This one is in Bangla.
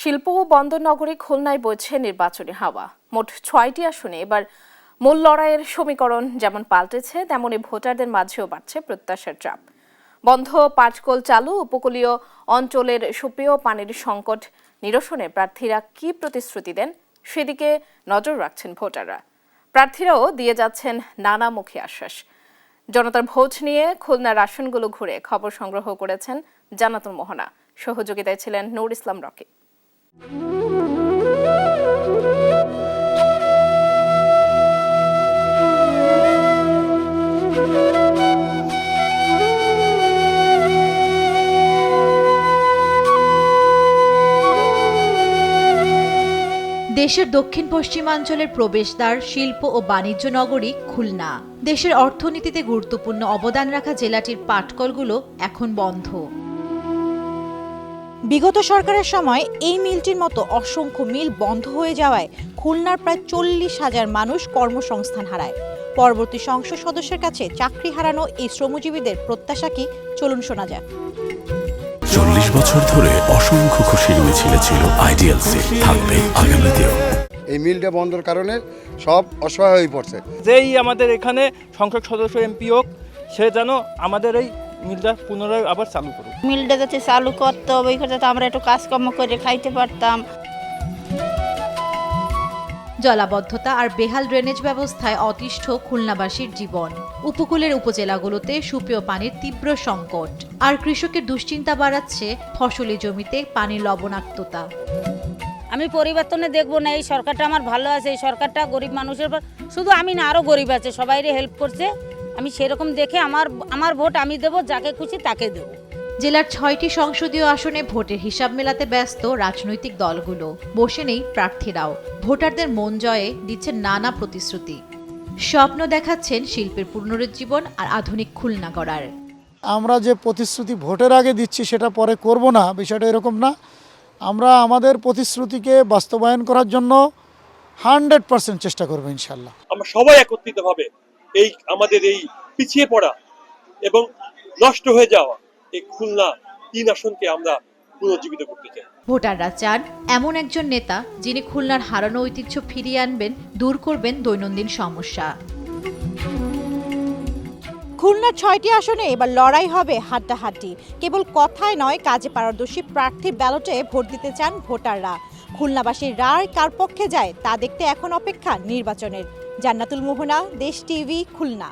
শিল্প ও বন্দর নগরী খুলনায় বইছে নির্বাচনী হাওয়া। মোট ৬টি আসনে এবার মূল লড়াইয়ের সমীকরণ যেমন পাল্টেছে, তেমনি ভোটারদের মাঝেও বাড়ছে প্রত্যাশার চাপ। বন্ধ পাটকল চালু, উপকূলীয় অঞ্চলের সুপেয় পানির সংকট নিরসনে প্রার্থীরা কি প্রতিশ্রুতি দেন সেদিকে নজর রাখছেন ভোটাররা। প্রার্থীরাও দিয়ে যাচ্ছেন নানামুখী আশ্বাস। জনতার ভোট নিয়ে খুলনার আসনগুলো ঘুরে খবর সংগ্রহ করেছেন জান্নাতুল মোহনা। সহযোগিতায় ছিলেন নূর ইসলাম রকি। দেশের দক্ষিণ পশ্চিমাঞ্চলের প্রবেশদ্বার, শিল্প ও বাণিজ্য নগরী খুলনা। দেশের অর্থনীতিতে গুরুত্বপূর্ণ অবদান রাখা জেলাটির পাটকলগুলো এখন বন্ধ। বিগত সরকারের সময় এই মিলটির মতো অসংখ্য মিল বন্ধ হয়ে যাওয়ায় খুলনার প্রায় ৪০,০০০ মানুষ কর্মসংস্থান হারায়। পরবর্তী সংসদ সদস্যের কাছে চাকরি হারানো এই শ্রমজীবীদের প্রত্যাশা কি, চলুন শোনা যাক। ৪০ বছর ধরে অসংখ্য খুশির মিছিলে ছিল আইডিয়ালসে, থাকবে আগামীতেও। এই মিলটা বন্ধের কারণে সব অসহায় হয়ে পড়ছে। যেই আমাদের এখানে সংসদ সদস্য এমপি হোক, সে যেন আমাদের এই মিলটা পুনরায় আবার চালু করুক। মিলটা যাতে চালু করতে হবে, যাতে আমরা একটু কাজকর্ম করে খাইতে পারতাম। জলাবদ্ধতা আর বেহাল ড্রেনেজ ব্যবস্থায় অতিষ্ঠ খুলনাবাসীর জীবন। উপকূলের উপজেলাগুলোতে সুপেয় পানির তীব্র সংকট, আর কৃষকের দুশ্চিন্তা বাড়াচ্ছে ফসলি জমিতে পানির লবণাক্ততা। আমি পরিবর্তনে দেখবো না, এই সরকারটা আমার ভালো আছে, এই সরকারটা গরিব মানুষের, শুধু আমি না আরও গরিব আছে, সবাইরে হেল্প করছে। আমি সেরকম দেখে আমার ভোট আমি দেবো, যাকে খুশি তাকে দেবো। জেলার ৬টি সংসদীয় আসনে ভোটের হিসাব মেলাতে ব্যস্ত রাজনৈতিক দলগুলো। বসে নেই প্রার্থীরাও। ভোটারদের মন জয়ে দিচ্ছেন নানা প্রতিশ্রুতি। স্বপ্ন দেখাচ্ছেন শিল্পের পুনরুজ্জীবন আর আধুনিক খুলনা গড়ার। আমরা যে প্রতিশ্রুতি ভোটের আগে দিচ্ছি সেটা পরে করব না, বিষয়টা এরকম না। আমরা আমাদের প্রতিশ্রুতিকে বাস্তবায়ন করার জন্য 100% চেষ্টা করবো ইনশাল্লাহ। আমরা সবাই একত্রিতভাবে এই আমাদের এই পিছিয়ে পড়া এবং নষ্ট হয়ে যাওয়া এই খুলনা ৩ আসনকে আমরা পুনর্জীবিত করতে চাই। ভোটাররা চান এমন একজন নেতা যিনি খুলনার হারানো ঐতিহ্য ফিরিয়ে আনবেন, দূর করবেন দৈনন্দিন সমস্যা। খুলনার ৬টি আসনে এবার লড়াই হবে হাড্ডাহাড্ডি। কেবল কথায় নয়, কাজে পারদর্শী প্রার্থীর ব্যালটে ভোট দিতে চান ভোটাররা। খুলনাবাসীর রায় কার পক্ষে যায় তা দেখতে এখন অপেক্ষা নির্বাচনের। জান্নাতুল মোহনা, দেশ টিভি, খুলনা।